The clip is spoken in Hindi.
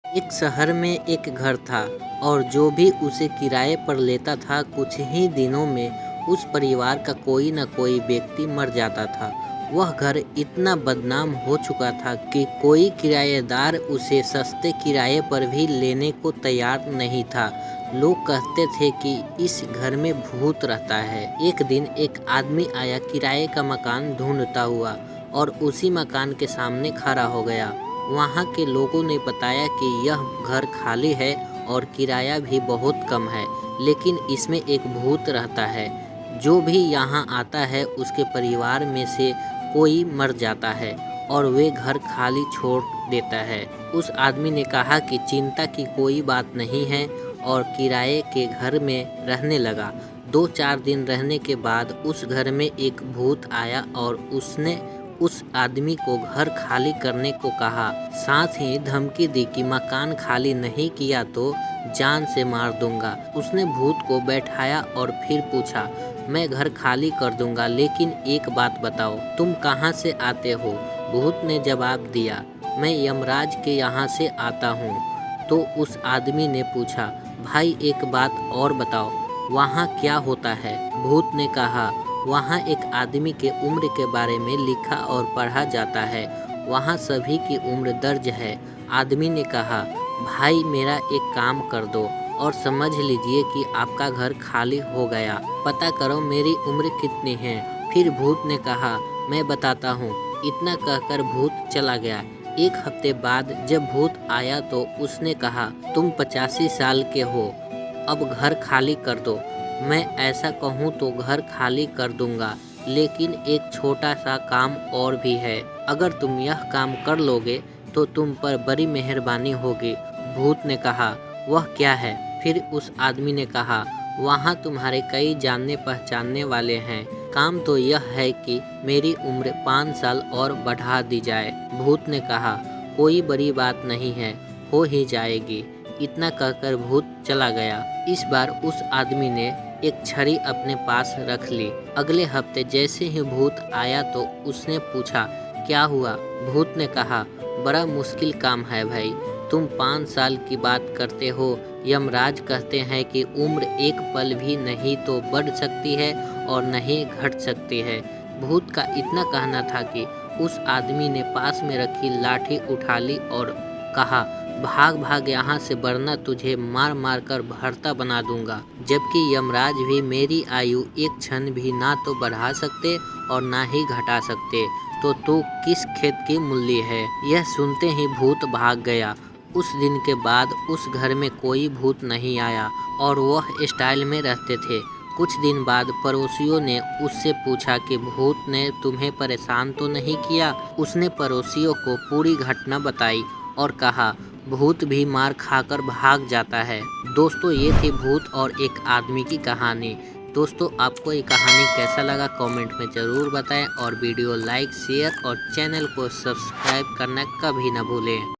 एक शहर में एक घर था और जो भी उसे किराए पर लेता था कुछ ही दिनों में उस परिवार का कोई न कोई व्यक्ति मर जाता था। वह घर इतना बदनाम हो चुका था कि कोई किराएदार उसे सस्ते किराए पर भी लेने को तैयार नहीं था। लोग कहते थे कि इस घर में भूत रहता है। एक दिन एक आदमी आया किराए का मकान ढूंढता हुआ और उसी मकान के सामने खड़ा हो गया। वहाँ के लोगों ने बताया कि यह घर खाली है और किराया भी बहुत कम है, लेकिन इसमें एक भूत रहता है। जो भी यहाँ आता है उसके परिवार में से कोई मर जाता है और वे घर खाली छोड़ देता है। उस आदमी ने कहा कि चिंता की कोई बात नहीं है और किराए के घर में रहने लगा। 2-4 दिन रहने के बाद उस घर में एक भूत आया और उसने उस आदमी को घर खाली करने को कहा। साथ ही धमकी दी कि मकान खाली नहीं किया तो जान से मार दूंगा। उसने भूत को बैठाया और फिर पूछा, मैं घर खाली कर दूंगा, लेकिन एक बात बताओ, तुम कहाँ से आते हो? भूत ने जवाब दिया, मैं यमराज के यहाँ से आता हूँ। तो उस आदमी ने पूछा, भाई एक बात और बताओ, वहाँ क्या होता है? भूत ने कहा, वहाँ एक आदमी के उम्र के बारे में लिखा और पढ़ा जाता है। वहाँ सभी की उम्र दर्ज है। आदमी ने कहा, भाई मेरा एक काम कर दो और समझ लीजिए कि आपका घर खाली हो गया। पता करो मेरी उम्र कितनी है। फिर भूत ने कहा, मैं बताता हूँ। इतना कहकर भूत चला गया। एक हफ्ते बाद जब भूत आया तो उसने कहा, तुम 85 साल के हो, अब घर खाली कर दो। मैं ऐसा कहूँ तो घर खाली कर दूंगा, लेकिन एक छोटा सा काम और भी है। अगर तुम यह काम कर लोगे तो तुम पर बड़ी मेहरबानी होगी। भूत ने कहा, वह क्या है? फिर उस आदमी ने कहा, वहाँ तुम्हारे कई जानने पहचानने वाले हैं। काम तो यह है कि मेरी उम्र 5 साल और बढ़ा दी जाए। भूत ने कहा, कोई बड़ी बात नहीं है, हो ही जाएगी। इतना कहकर भूत चला गया। इस बार उस आदमी ने एक छड़ी अपने पास रख ली। अगले हफ्ते जैसे ही भूत आया तो उसने पूछा, क्या हुआ? भूत ने कहा, बड़ा मुश्किल काम है भाई, तुम 5 साल की बात करते हो। यमराज कहते हैं कि उम्र एक पल भी नहीं तो बढ़ सकती है और नहीं घट सकती है। भूत का इतना कहना था कि उस आदमी ने पास में रखी लाठी उठा ली और कहा, भाग भाग यहाँ से, वरना तुझे मार मार कर भरता बना दूंगा। जबकि यमराज भी मेरी आयु एक क्षण भी ना तो बढ़ा सकते और ना ही घटा सकते, तो तू किस खेत की मूली है? यह सुनते ही भूत भाग गया। उस दिन के बाद उस घर में कोई भूत नहीं आया और वह स्टाइल में रहते थे। कुछ दिन बाद पड़ोसियों ने उससे पूछा कि भूत ने तुम्हें परेशान तो नहीं किया? उसने पड़ोसियों को पूरी घटना बताई और कहा, भूत भी मार खाकर भाग जाता है। दोस्तों, ये थी भूत और एक आदमी की कहानी। दोस्तों, आपको ये कहानी कैसा लगा कमेंट में ज़रूर बताएं और वीडियो लाइक, शेयर और चैनल को सब्सक्राइब करना कभी ना भूलें।